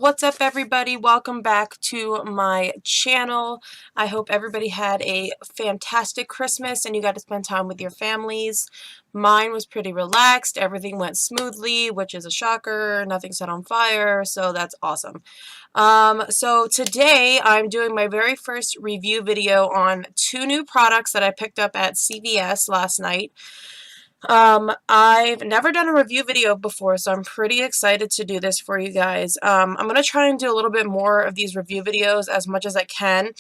What's up, everybody? Welcome back to my channel. I hope everybody had a fantastic Christmas and you got to spend time with your families. Mine was pretty relaxed. Everything went smoothly, which is a shocker. Nothing set on fire, so that's awesome. So today I'm doing my very first review video on two new products that I picked up at CVS last night. I've never done a review video before, so I'm pretty excited to do this for you guys. I'm going to try and do a little bit more of these review videos as much as I can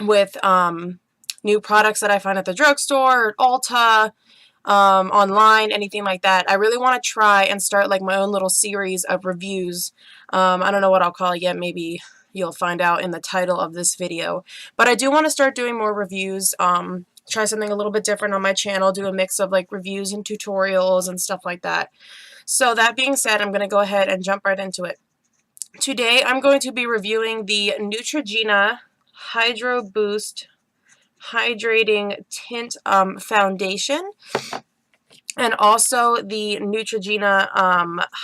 with new products that I find at the drugstore, Ulta, online, anything like that. I really want to try and start like my own little series of reviews. I don't know what I'll call it yet. Maybe you'll find out in the title of this video. But I do want to start doing more reviews. Try something a little bit different on my channel, do a mix of like reviews and tutorials and stuff like that. So that being said, I'm going to go ahead and jump right into it. Today I'm going to be reviewing the Neutrogena Hydro Boost Hydrating Tint Foundation, and also the Neutrogena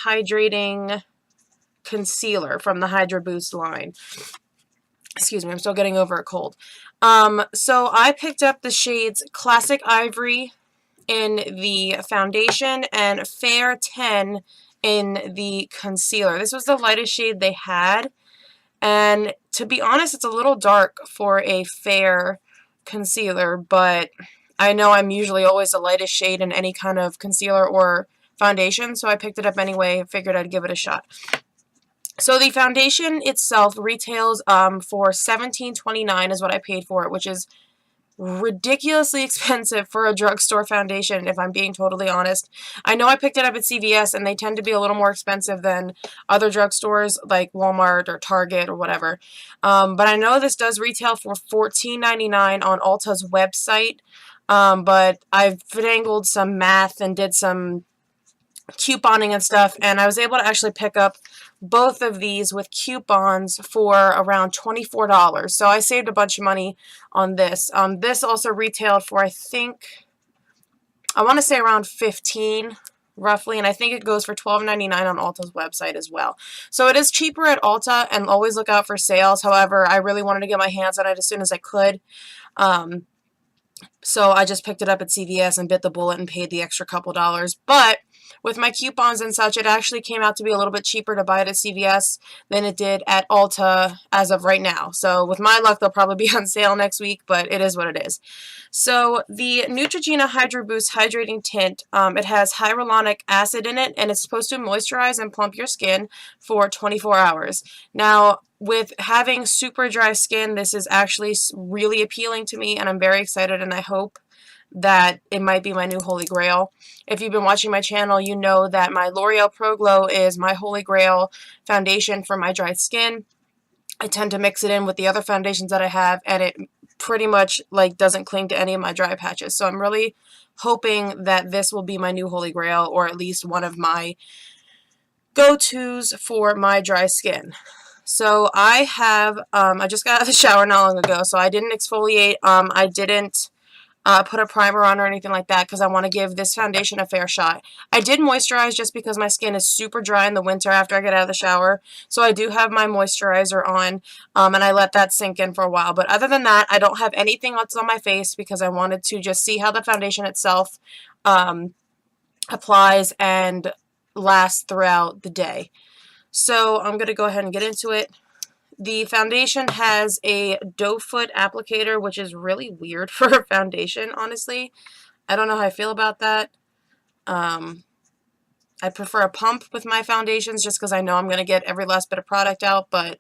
Hydrating Concealer from the Hydro Boost line. Excuse me, I'm still getting over a cold. So I picked up the shades Classic Ivory in the foundation and Fair 10 in the concealer. This was the lightest shade they had, and to be honest, it's a little dark for a fair concealer, but I know I'm usually always the lightest shade in any kind of concealer or foundation, so I picked it up anyway, figured I'd give it a shot. So the foundation itself retails for $17.29 is what I paid for it, which is ridiculously expensive for a drugstore foundation, if I'm being totally honest. I know I picked it up at CVS, and they tend to be a little more expensive than other drugstores like Walmart or Target or whatever. But I know this does retail for $14.99 on Ulta's website. But I've finagled some math and did some couponing and stuff, and I was able to actually pick up both of these with coupons for around $24. So I saved a bunch of money on this. This also retailed for, I want to say around $15 roughly, and I think it goes for $12.99 on Ulta's website as well. So it is cheaper at Ulta, and always look out for sales. However, I really wanted to get my hands on it as soon as I could. So I just picked it up at CVS and bit the bullet and paid the extra couple dollars. But with my coupons and such, it actually came out to be a little bit cheaper to buy it at CVS than it did at Ulta as of right now. So with my luck, they'll probably be on sale next week, but it is what it is. So the Neutrogena Hydro Boost Hydrating Tint, it has hyaluronic acid in it, and it's supposed to moisturize and plump your skin for 24 hours. Now, with having super dry skin, this is actually really appealing to me, and I'm very excited, and I hope that it might be my new holy grail. If you've been watching my channel, you know that my L'Oreal Pro Glow is my holy grail foundation for my dry skin. I tend to mix it in with the other foundations that I have, and it pretty much like doesn't cling to any of my dry patches. So I'm really hoping that this will be my new holy grail, or at least one of my go-tos for my dry skin. So I have, I just got out of the shower not long ago, so I didn't exfoliate, I didn't put a primer on or anything like that, because I want to give this foundation a fair shot. I did moisturize just because my skin is super dry in the winter after I get out of the shower, so I do have my moisturizer on, and I let that sink in for a while. But other than that, I don't have anything else on my face because I wanted to just see how the foundation itself applies and lasts throughout the day. So I'm going to go ahead and get into it. The foundation has a doe foot applicator, which is really weird for a foundation, honestly. I don't know how I feel about that. I prefer a pump with my foundations just because I know I'm going to get every last bit of product out, but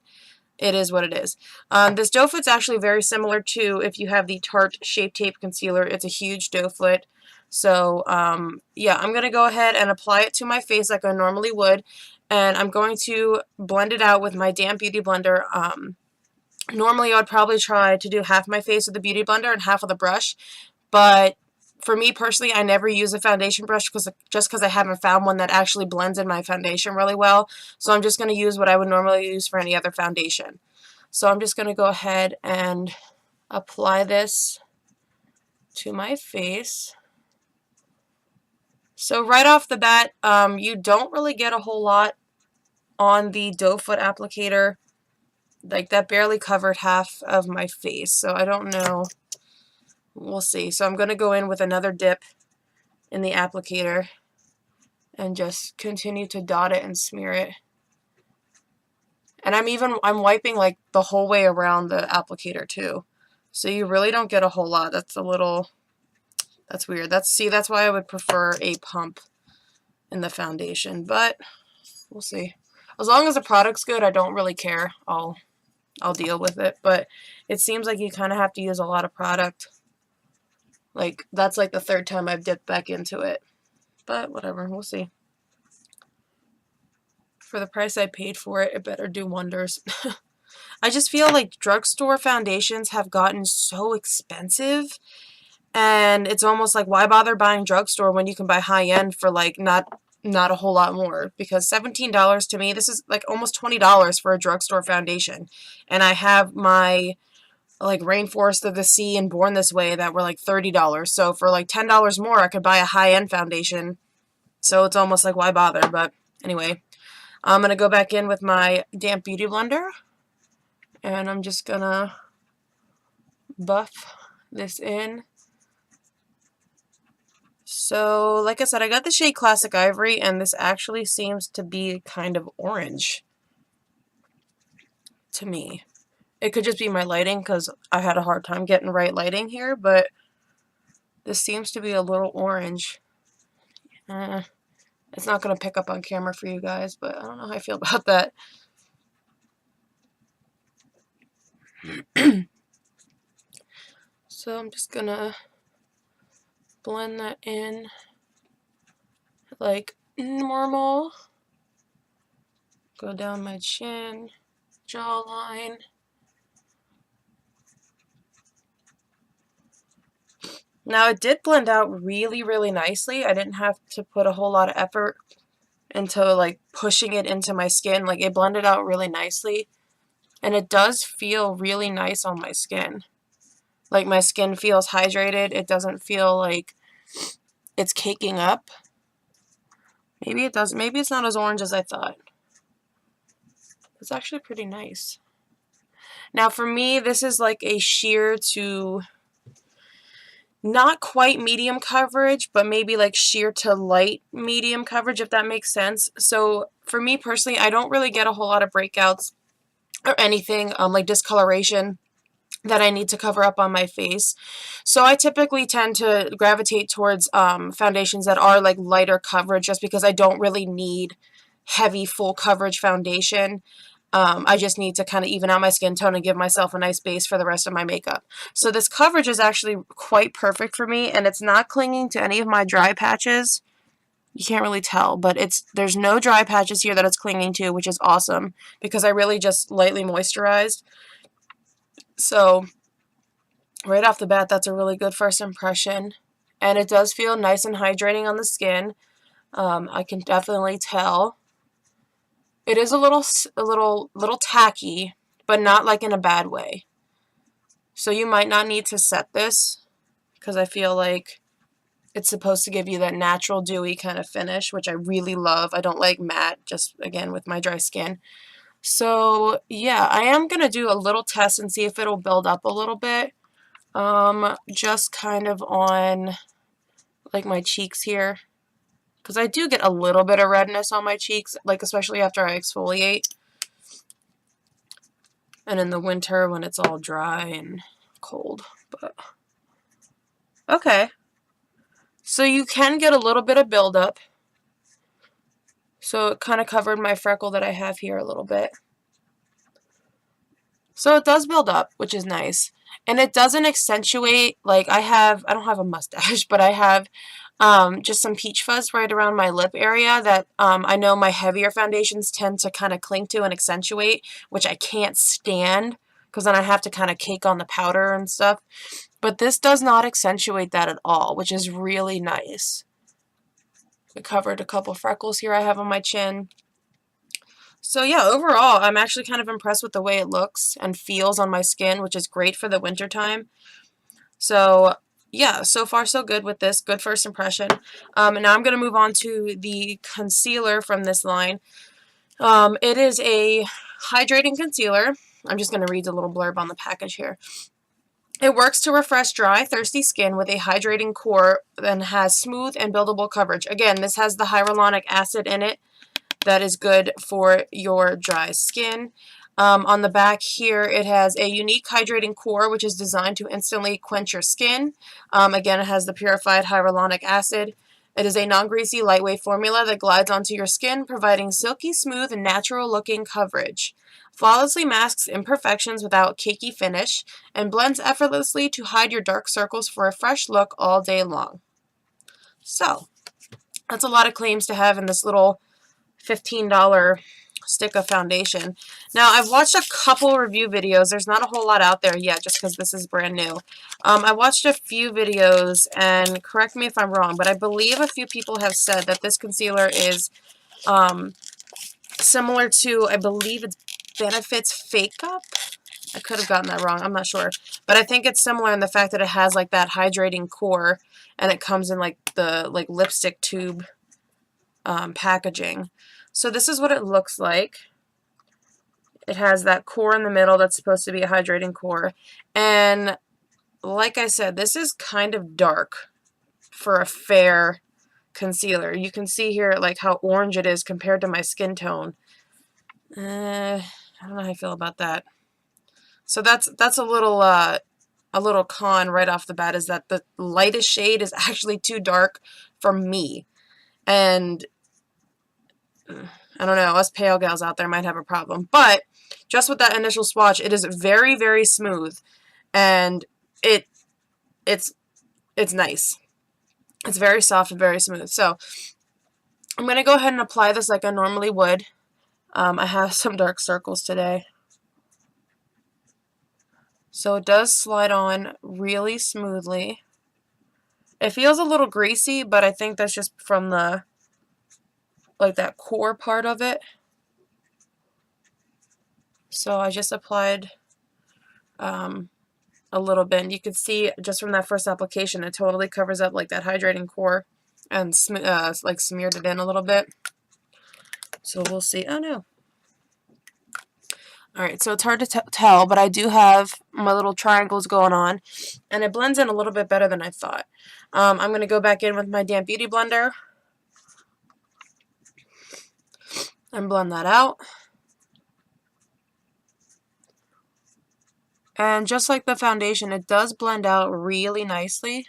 it is what it is. This doe foot's actually very similar to if you have the Tarte Shape Tape Concealer. It's a huge doe foot. So, yeah, I'm going to go ahead and apply it to my face like I normally would. And I'm going to blend it out with my damp beauty blender. Normally I would probably try to do half my face with the beauty blender and half with a brush. But for me personally, I never use a foundation brush just because I haven't found one that actually blends in my foundation really well. So I'm just going to use what I would normally use for any other foundation. So I'm just going to go ahead and apply this to my face. So right off the bat, you don't really get a whole lot on the doe foot applicator, like that barely covered half of my face. So I don't know. We'll see. So I'm going to go in with another dip in the applicator and just continue to dot it and smear it. And I'm wiping like the whole way around the applicator too. So you really don't get a whole lot. That's weird. That's why I would prefer a pump in the foundation, but we'll see. As long as the product's good, I don't really care. I'll deal with it, but it seems like you kind of have to use a lot of product. Like, that's like the third time I've dipped back into it, but whatever, we'll see. For the price I paid for it, it better do wonders. I just feel like drugstore foundations have gotten so expensive, and it's almost like, why bother buying drugstore when you can buy high-end for like not a whole lot more? Because $17 to me, this is like almost $20 for a drugstore foundation, and I have my like Rainforest of the Sea and Born This Way that were like $30. So for like $10 more, I could buy a high-end foundation. So it's almost like, why bother? But anyway, I'm gonna go back in with my damp beauty blender, and I'm just gonna buff this in. So, like I said, I got the shade Classic Ivory, and this actually seems to be kind of orange to me. It could just be my lighting, because I had a hard time getting right lighting here, but this seems to be a little orange. It's not going to pick up on camera for you guys, but I don't know how I feel about that. So I'm just going to blend that in like normal. Go down my chin, jawline. Now it did blend out really, really nicely. I didn't have to put a whole lot of effort into like pushing it into my skin. Like, it blended out really nicely, and it does feel really nice on my skin. Like, my skin feels hydrated. It doesn't feel like it's caking up. Maybe it does. Maybe it's not as orange as I thought. It's actually pretty nice. Now for me, this is like a sheer to not quite medium coverage, but maybe like sheer to light medium coverage, if that makes sense. So for me personally, I don't really get a whole lot of breakouts or anything like discoloration that I need to cover up on my face. So I typically tend to gravitate towards foundations that are like lighter coverage, just because I don't really need heavy full coverage foundation. I just need to kind of even out my skin tone and give myself a nice base for the rest of my makeup. So this coverage is actually quite perfect for me, and it's not clinging to any of my dry patches. You can't really tell, but there's no dry patches here that it's clinging to, which is awesome, because I really just lightly moisturized. So right off the bat, that's a really good first impression, and it does feel nice and hydrating on the skin. I can definitely tell. It is a little tacky, but not like in a bad way. So you might not need to set this, because I feel like it's supposed to give you that natural dewy kind of finish, which I really love. I don't like matte, just again with my dry skin. So yeah, I am going to do a little test and see if it'll build up a little bit. Just kind of on like my cheeks here, because I do get a little bit of redness on my cheeks, like especially after I exfoliate. And in the winter when it's all dry and cold. But okay. So you can get a little bit of buildup. So it kind of covered my freckle that I have here a little bit. So it does build up, which is nice. And it doesn't accentuate, like I don't have a mustache, but I have just some peach fuzz right around my lip area that I know my heavier foundations tend to kind of cling to and accentuate, which I can't stand, because then I have to kind of cake on the powder and stuff. But this does not accentuate that at all, which is really nice. It covered a couple freckles here I have on my chin. So yeah, overall, I'm actually kind of impressed with the way it looks and feels on my skin, which is great for the winter time. So yeah, so far so good with this. Good first impression. And now I'm going to move on to the concealer from this line. It is a hydrating concealer. I'm just going to read the little blurb on the package here. It works to refresh dry, thirsty skin with a hydrating core and has smooth and buildable coverage. Again, this has the hyaluronic acid in it that is good for your dry skin. On the back here, it has a unique hydrating core, which is designed to instantly quench your skin. Again, it has the purified hyaluronic acid. It is a non-greasy, lightweight formula that glides onto your skin, providing silky smooth and natural-looking coverage. Flawlessly masks imperfections without cakey finish, and blends effortlessly to hide your dark circles for a fresh look all day long. So, that's a lot of claims to have in this little $15 stick of foundation. Now, I've watched a couple review videos. There's not a whole lot out there yet just because this is brand new. I watched a few videos, and correct me if I'm wrong, but I believe a few people have said that this concealer is similar to, I believe it's Benefit's Fake Up. I could have gotten that wrong. I'm not sure. But I think it's similar in the fact that it has like that hydrating core, and it comes in like the lipstick tube packaging. So this is what it looks like. It has that core in the middle that's supposed to be a hydrating core. And like I said, this is kind of dark for a fair concealer. You can see here like how orange it is compared to my skin tone. I don't know how I feel about that. So that's a little con right off the bat, is that the lightest shade is actually too dark for me. And I don't know, us pale gals out there might have a problem. But just with that initial swatch, it is very, very smooth. And it's nice. It's very soft and very smooth. So I'm going to go ahead and apply this like I normally would. I have some dark circles today. So it does slide on really smoothly. It feels a little greasy, but I think that's just from the, like, that core part of it. So I just applied a little bit. And you can see just from that first application, it totally covers up like that hydrating core and like smeared it in a little bit. So we'll see. Oh no. Alright, so it's hard to tell, but I do have my little triangles going on, and it blends in a little bit better than I thought. I'm going to go back in with my damp beauty blender and blend that out. And just like the foundation, it does blend out really nicely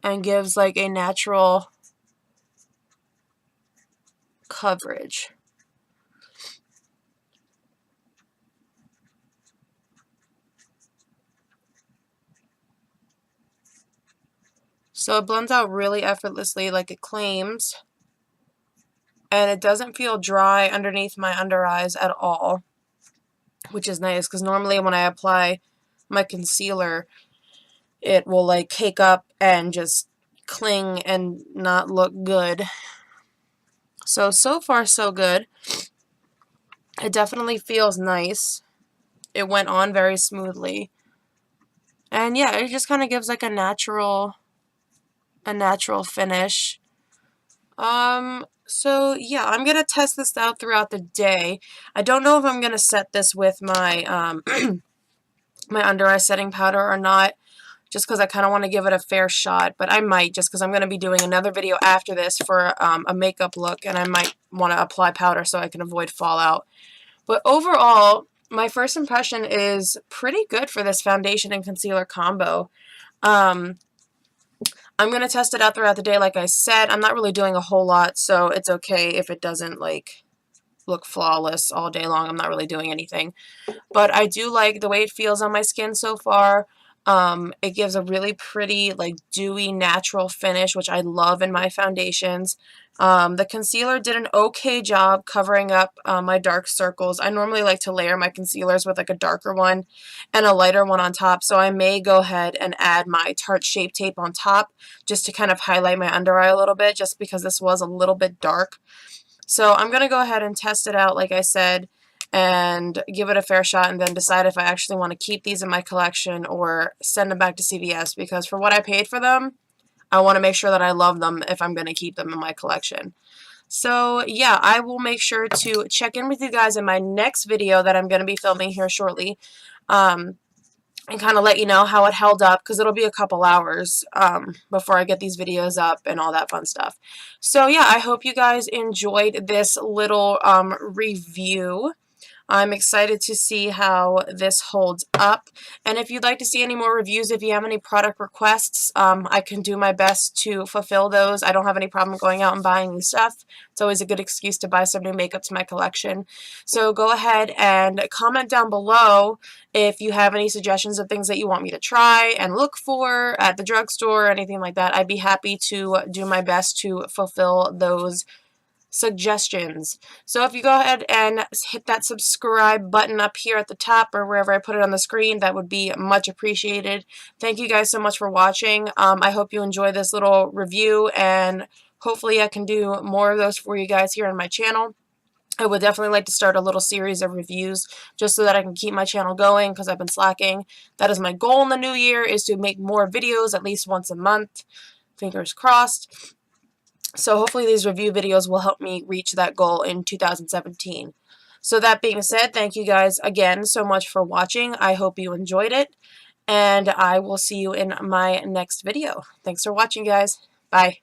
and gives like a natural coverage. So it blends out really effortlessly like it claims, and it doesn't feel dry underneath my under eyes at all, which is nice because normally when I apply my concealer, it will like cake up and just cling and not look good. So far so good. It definitely feels nice. It went on very smoothly. And yeah, it just kind of gives like a natural finish. So yeah, I'm gonna test this out throughout the day. I don't know if I'm gonna set this with my my under eye setting powder or not, just because I kind of want to give it a fair shot, but I might, just because I'm going to be doing another video after this for a makeup look, and I might want to apply powder so I can avoid fallout. But overall, my first impression is pretty good for this foundation and concealer combo. I'm going to test it out throughout the day, like I said. I'm not really doing a whole lot, so it's okay if it doesn't, like, look flawless all day long. I'm not really doing anything. But I do like the way it feels on my skin so far. It gives a really pretty, like, dewy, natural finish, which I love in my foundations. The concealer did an okay job covering up my dark circles. I normally like to layer my concealers with, like, a darker one and a lighter one on top, so I may go ahead and add my Tarte Shape Tape on top just to kind of highlight my under eye a little bit, just because this was a little bit dark. So I'm going to go ahead and test it out, like I said, and give it a fair shot, and then decide if I actually want to keep these in my collection or send them back to CVS, because for what I paid for them, I want to make sure that I love them if I'm going to keep them in my collection. So yeah, I will make sure to check in with you guys in my next video that I'm going to be filming here shortly. And kind of let you know how it held up, because it'll be a couple hours before I get these videos up and all that fun stuff. So yeah, I hope you guys enjoyed this little review. I'm excited to see how this holds up. And if you'd like to see any more reviews, if you have any product requests, I can do my best to fulfill those. I don't have any problem going out and buying new stuff. It's always a good excuse to buy some new makeup to my collection. So go ahead and comment down below if you have any suggestions of things that you want me to try and look for at the drugstore or anything like that. I'd be happy to do my best to fulfill those suggestions. So if you go ahead and hit that subscribe button up here at the top or wherever I put it on the screen, that would be much appreciated. Thank you guys so much for watching. I hope you enjoy this little review, and hopefully I can do more of those for you guys here on my channel. I would definitely like to start a little series of reviews just so that I can keep my channel going, because I've been slacking. That is my goal in the new year, is to make more videos at least once a month. Fingers crossed. So hopefully these review videos will help me reach that goal in 2017. So that being said, thank you guys again so much for watching. I hope you enjoyed it, and I will see you in my next video. Thanks for watching, guys. Bye.